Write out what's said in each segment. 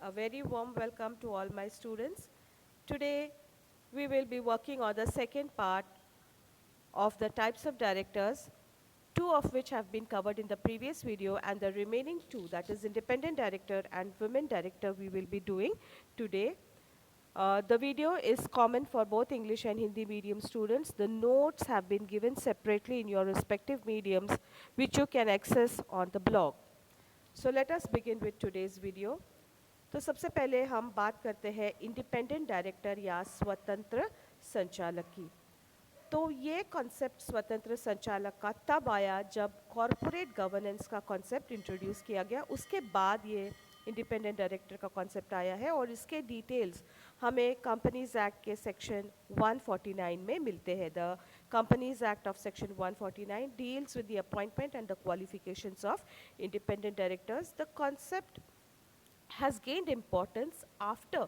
A very warm welcome to all my students. Today we will be working on the second part of the types of directors, two of which have been covered in the previous video, and the remaining two, that is independent director and women director, we will be doing today. The video is common for both English and Hindi medium students. The notes have been given separately in your respective mediums, which you can access on the blog. So let us begin with today's video. तो सबसे पहले हम बात करते हैं independent director या स्वतंत्र संचालक की। तो ये कॉन्सेप्ट स्वतंत्र संचालक का तब आया जब कॉरपोरेट गवर्नेंस का कॉन्सेप्ट इंट्रोड्यूस किया गया, उसके बाद ये इंडिपेंडेंट डायरेक्टर का कॉन्सेप्ट आया है और इसके डिटेल्स हमें कंपनीज एक्ट के सेक्शन 149 में मिलते हैं। The companies act of section 149 deals with the appointment and the qualifications of independent directors. The concept has gained importance after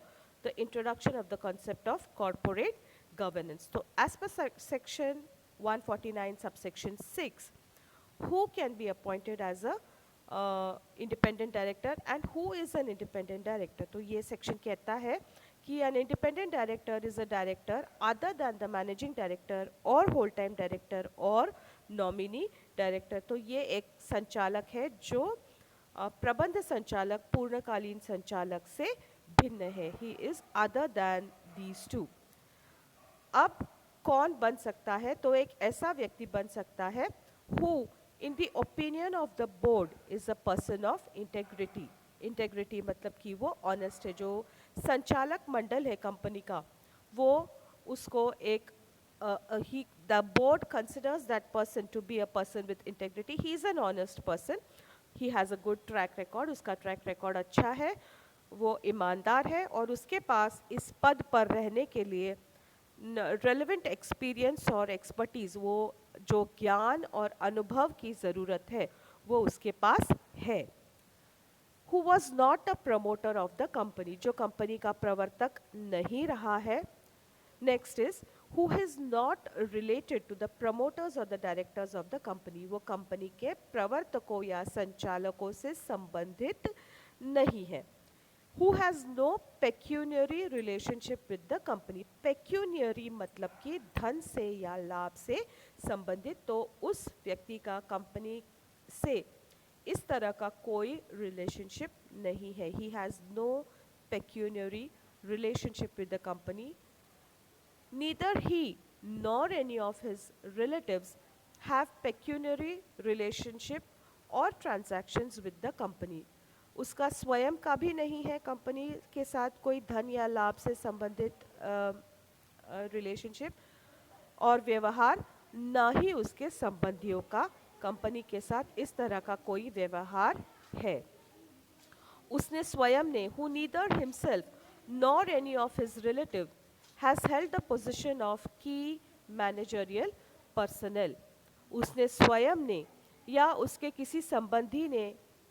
the introduction of the concept of corporate governance. So as per section 149 subsection 6, who can be appointed as a independent director and who is an independent director? तो ये section कहता है कि an independent director is a director other than the managing director or whole time director or nominee director। तो ये एक संचालक है जो प्रबंध संचालक पूर्णकालीन संचालक से भिन्न है। He is other than these two. अब कौन बन सकता है? तो एक ऐसा व्यक्ति बन सकता है who in the opinion of the board is a person of integrity. Integrity मतलब कि वो ऑनेस्ट है। जो संचालक मंडल है कंपनी का, वो उसको एक the board considers that person to be a person with integrity. He is an honest person. He has a good track record. उसका track record अच्छा है, वो ईमानदार है और उसके पास इस पद पर रहने के लिए relevant experience और expertise, वो जो ज्ञान और अनुभव की ज़रूरत है वो उसके पास है। Who was not a promoter of the company, जो कंपनी का प्रवर्तक नहीं रहा है। Next is who is not related to the promoters or the directors of the company, वो कंपनी के प्रवर्तकों या संचालकों से संबंधित नहीं है। Who has no pecuniary relationship with the company, pecuniary मतलब कि धन से या लाभ से संबंधित, तो उस व्यक्ति का कंपनी से इस तरह का कोई रिलेशनशिप नहीं है। He has no pecuniary relationship with the company. Neither he nor any of his relatives have pecuniary relationship or transactions with the company. उसका स्वयं का भी नहीं है कंपनी के साथ कोई धन या लाभ से संबंधित रिलेशनशिप और व्यवहार, ना ही उसके संबंधियों का कंपनी के साथ इस तरह का कोई व्यवहार है। उसने स्वयं ने, who neither himself nor any of his relative has held the position of key managerial personnel, उसने स्वयं ने या उसके किसी संबंधी ने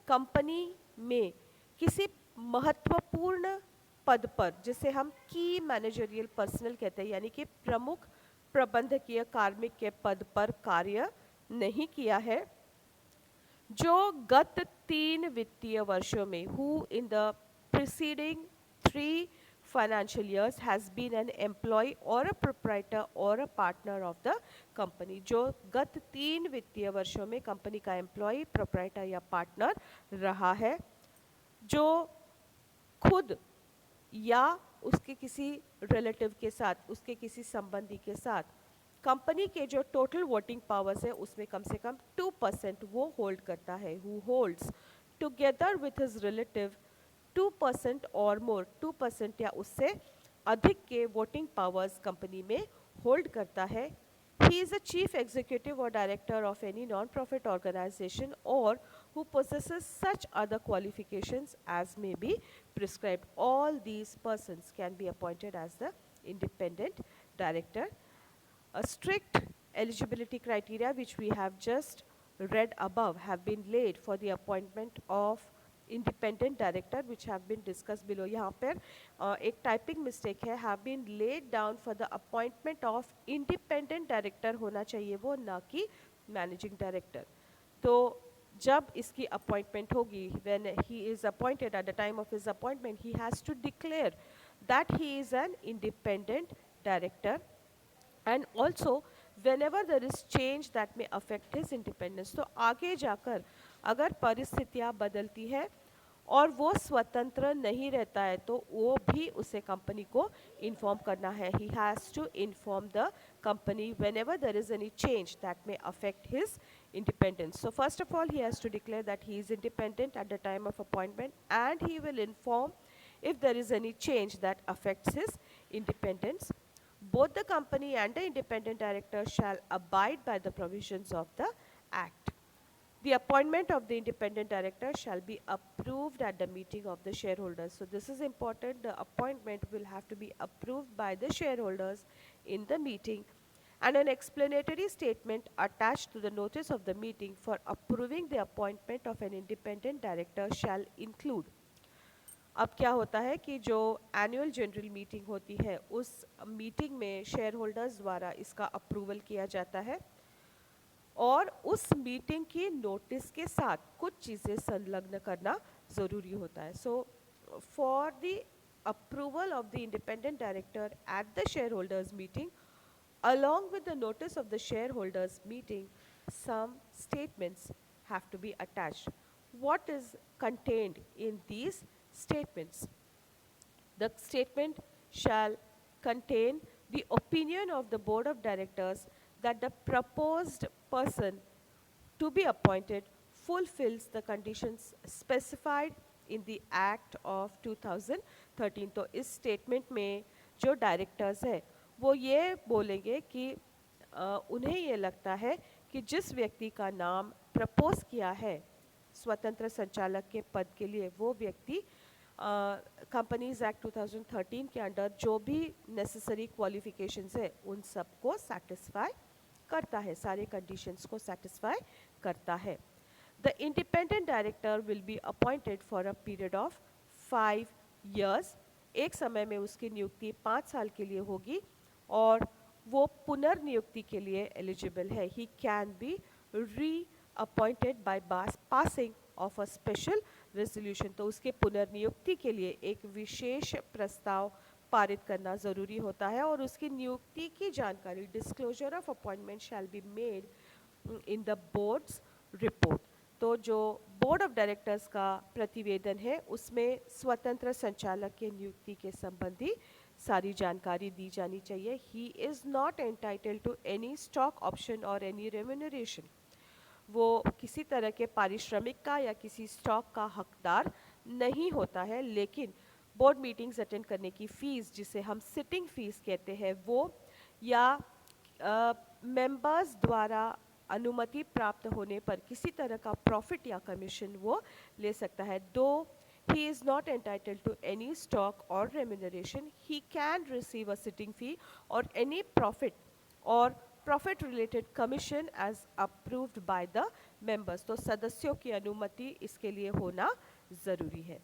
कंपनी में किसी महत्वपूर्ण पद पर, जिसे हम की मैनेजरियल पर्सनल कहते हैं, यानी कि प्रमुख प्रबंधकीय कार्मिक के पद पर कार्य नहीं किया है, जो गत 3 वित्तीय वर्षों में who in the preceding 3 financial years has been an employee or a proprietor or a partner of the company, जो गत 3 वित्तीय वर्षों में कंपनी का एम्प्लॉय, प्रोप्राइटर या पार्टनर रहा है, जो खुद या उसके किसी रिलेटिव के साथ, उसके किसी संबंधी के साथ कंपनी के जो टोटल वोटिंग पावर्स है उसमें कम से कम 2% वो होल्ड करता है। Who holds together with his relative 2% और मोर, 2% या उससे अधिक के वोटिंग पावर्स कंपनी में होल्ड करता है। He is a chief executive or director of any non-profit organization or who possesses such other qualifications as may be prescribed. All these persons can be appointed as the independent director. A strict eligibility criteria which we have just read above have been laid for the appointment of independent director which have been discussed below. यहाँ पर एक typing mistake है, have been laid down for the appointment of independent director होना चाहिए वो, ना कि managing director. तो जब इसकी अपॉइंटमेंट होगी, when he is appointed, at the time of his appointment he has to declare that he is an independent director, and also whenever there is change that may affect his independence. तो आगे जाकर अगर परिस्थितियाँ बदलती है और वो स्वतंत्र नहीं रहता है तो वो भी उसे कंपनी को इन्फॉर्म करना है. He has to inform the company whenever there is any change that may affect his independence. So first of all he has to declare that he is independent at the time of appointment, and he will inform if there is any change that affects his independence. Both the company and the independent director shall abide by the provisions of the Act. The appointment of the independent director shall be approved at the meeting of the shareholders. So this is important. The appointment will have to be approved by the shareholders in the meeting, and an explanatory statement attached to the notice of the meeting for approving the appointment of an independent director shall include. अब क्या होता है कि जो annual general meeting होती है उस meeting में शेयर होल्डर्स द्वारा इसका अप्रूवल किया जाता है, और उस मीटिंग की नोटिस के साथ कुछ चीज़ें संलग्न करना ज़रूरी होता है. So for the approval of the independent director at the share holders meeting, along with the notice of the shareholders meeting, some statements have to be attached. What is contained in these statements? The statement shall contain the opinion of the board of directors that the proposed person to be appointed fulfills the conditions specified in the Act of 2013. तो इस statement में जो directors हैं वो ये बोलेंगे कि उन्हें ये लगता है कि जिस व्यक्ति का नाम प्रपोज किया है स्वतंत्र संचालक के पद के लिए, वो व्यक्ति कंपनीज एक्ट 2013 के अंडर जो भी नेसेसरी क्वालिफिकेशंस है उन सबको सेटिस्फाई करता है, सारे कंडीशंस को सेटिस्फाई करता है. The independent director will be appointed for a period of 5 years. एक समय में उसकी नियुक्ति 5 साल के लिए होगी और वो पुनर्नियुक्ति के लिए एलिजिबल है. ही कैन बी री appointed by passing of a special resolution. तो उसके पुनर्नियुक्ति के लिए एक विशेष प्रस्ताव पारित करना ज़रूरी होता है, और उसकी नियुक्ति की जानकारी disclosure of appointment shall be made in the boards report. तो जो बोर्ड ऑफ डायरेक्टर्स का प्रतिवेदन है उसमें स्वतंत्र संचालक के नियुक्ति के संबंधी सारी जानकारी दी जानी चाहिए. He is not entitled to any stock option और एनी रेम्यूनरेशन. वो किसी तरह के पारिश्रमिक का या किसी स्टॉक का हकदार नहीं होता है, लेकिन बोर्ड मीटिंग्स अटेंड करने की फ़ीस, जिसे हम सिटिंग फ़ीस कहते हैं, वो या मेंबर्स द्वारा अनुमति प्राप्त होने पर किसी तरह का प्रॉफिट या कमीशन वो ले सकता है. दो he is not entitled to any stock or remuneration, he can receive a sitting fee or any profit or profit related commission as approved by the members. तो सदस्यों की अनुमति इसके लिए होना ज़रूरी है.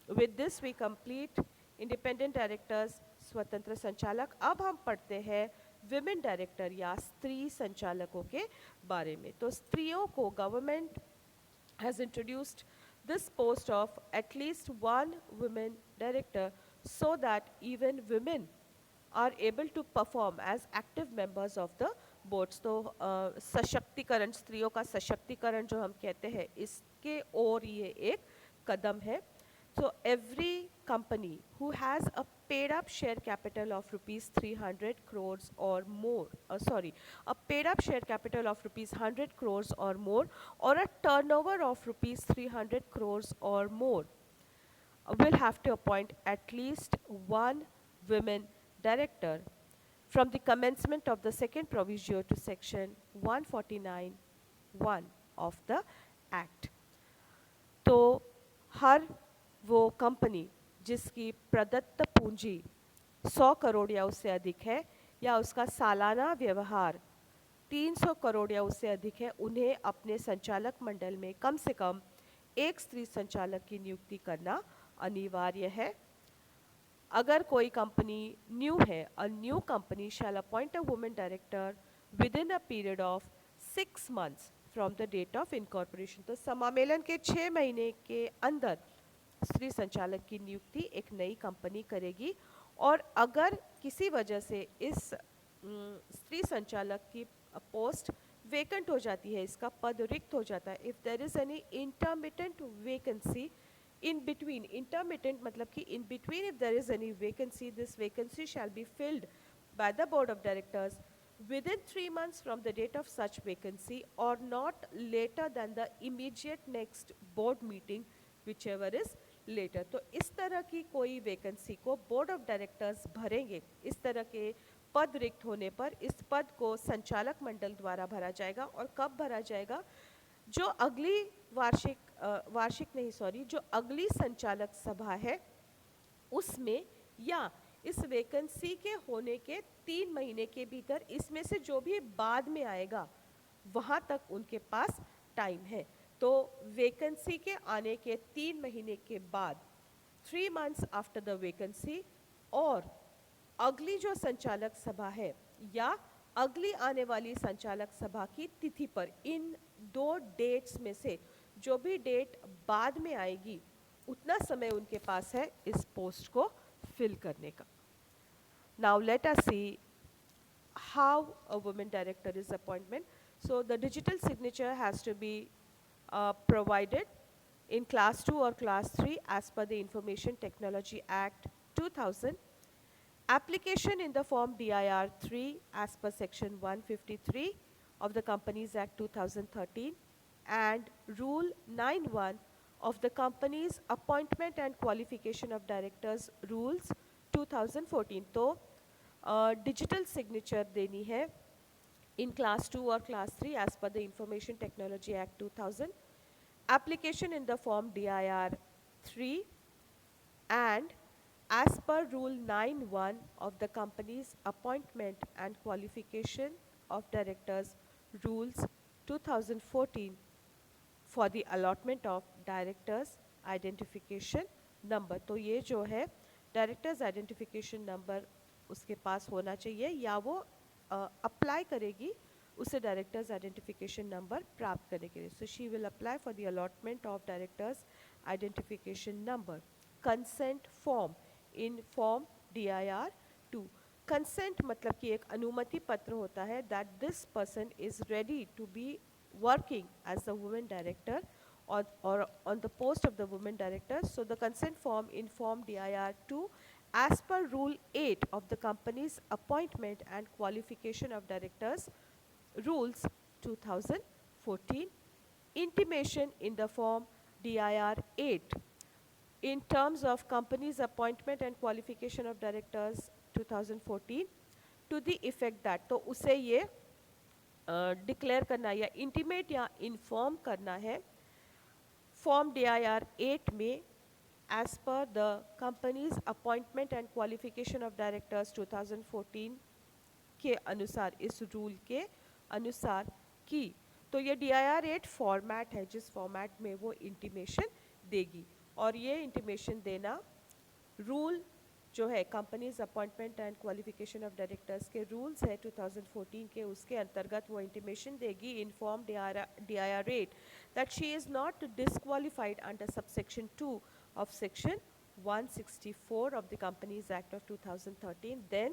With this we complete independent directors, स्वतंत्र संचालक. अब हम पढ़ते हैं विमेन डायरेक्टर या स्त्री संचालकों के बारे में. तो स्त्रियों को government has introduced this post of at least one women director so that even women are able to perform as active members of the boards. तो सशक्तिकरण, स्त्रियों का सशक्तिकरण जो हम कहते हैं, इसके ओर ये एक कदम है. So every company who has a paid up share capital of rupees 300 crores or more, a paid up share capital of rupees 100 crores or more, or a turnover of rupees 300 crores or more, will have to appoint at least one women director from the commencement of the second proviso to section 149(1) of the Act. तो हर वो company जिसकी प्रदत्त पूंजी 100 करोड़ या उससे अधिक है, या उसका सालाना व्यवहार 300 करोड़ या उससे अधिक है, उन्हें अपने संचालक मंडल में कम से कम एक स्त्री संचालक की नियुक्ति करना अनिवार्य है. अगर कोई कंपनी न्यू है, a new company shall appoint a women director within a period of 6 months from the date of incorporation. तो समामेलन के 6 महीने के अंदर स्त्री संचालक की नियुक्ति एक नई कंपनी करेगी, और अगर किसी वजह से इस स्त्री संचालक की पोस्ट वेकेंट हो जाती है, इसका पद रिक्त हो जाता है, if there is any intermittent vacancy in between, intermittent मतलब कि in between, if there is any vacancy, this vacancy shall be filled by the board of directors within 3 months from the date of such vacancy, or not later than the immediate next board meeting, whichever is later। तो इस तरह की कोई vacancy को board of directors भरेंगे। इस तरह के पद रिक्त होने पर इस पद को संचालक मंडल द्वारा भरा जाएगा। और कब भरा जाएगा? जो अगली जो अगली संचालक सभा है उसमें, या इस वैकेंसी के होने के 3 महीने के भीतर, इसमें से जो भी बाद में आएगा वहाँ तक उनके पास टाइम है। तो वैकेंसी के आने के 3 महीने के बाद, 3 months आफ्टर द वैकेंसी, और अगली जो संचालक सभा है या अगली आने वाली संचालक सभा की तिथि पर, इन 2 डेट्स में से जो भी डेट बाद में आएगी उतना समय उनके पास है इस पोस्ट को फिल करने का। Now let us see how a women director is appointment. So the digital signature has to be provided in class 2 or class 3 as per the Information Technology Act 2000. Application in the form DIR 3 as per section 153 of the Companies Act 2013 and Rule 91 of the Companies Appointment and Qualification of Directors Rules 2014। तो digital signature देनी है in class 2 or class 3 as per the Information Technology Act 2000, application in the form DIR 3 and as per Rule 91 of the Company's Appointment and Qualification of Directors Rules 2014 for the allotment of Directors Identification Number। तो ये जो है Directors Identification Number उसके पास होना चाहिए, या वो apply करेगी उसे डायरेक्टर्स आइडेंटिफिकेशन नंबर प्राप्त करने के लिए। So she will apply for the allotment of directors identification number. Consent form in form DIR 2। Consent मतलब कि एक अनुमति पत्र होता है that this person is ready to be working as the women director or on the post of the women director। So the consent form in form DIR 2 as per Rule 8 of the Company's Appointment and Qualification of Directors Rules 2014, intimation in the form DIR 8 in terms of Company's Appointment and Qualification of Directors 2014 to the effect that, तो उसे ये declare करना या intimate या inform करना है form DIR 8 में as per the Company's Appointment and Qualification of Directors 2014 के अनुसार, इस रूल के अनुसार की। तो ये DIR 8 फॉर्मेट है जिस फॉर्मेट में वो इंटीमेशन देगी, और ये इंटीमेशन देना रूल जो है companies appointment and qualification of directors के रूल्स है 2014 के, उसके अंतर्गत वो इंटीमेशन देगी इन form DIR 8 that she is not disqualified under subsection 2 of section 164 of the Companies Act of 2013, then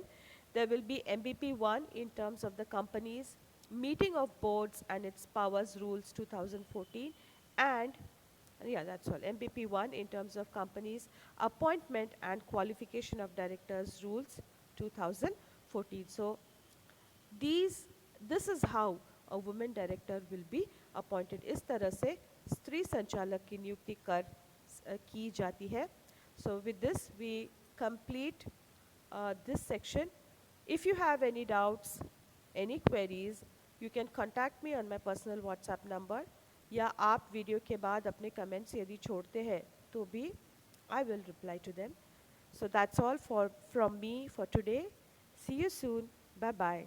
there will be MBP 1 in terms of the company's meeting of boards and its powers rules 2014, and yeah, that's all. MBP 1 in terms of companies appointment and qualification of directors rules 2014। So this is how a woman director will be appointed। इस तरह से स्त्री संचालक की नियुक्ति की जाती है। So with this we complete this section. If you have any doubts, any queries, you can contact me on my personal WhatsApp number, या आप वीडियो के बाद अपने कमेंट्स यदि छोड़ते हैं तो भी I will reply to them. So that's all from me for today. See you soon. Bye bye.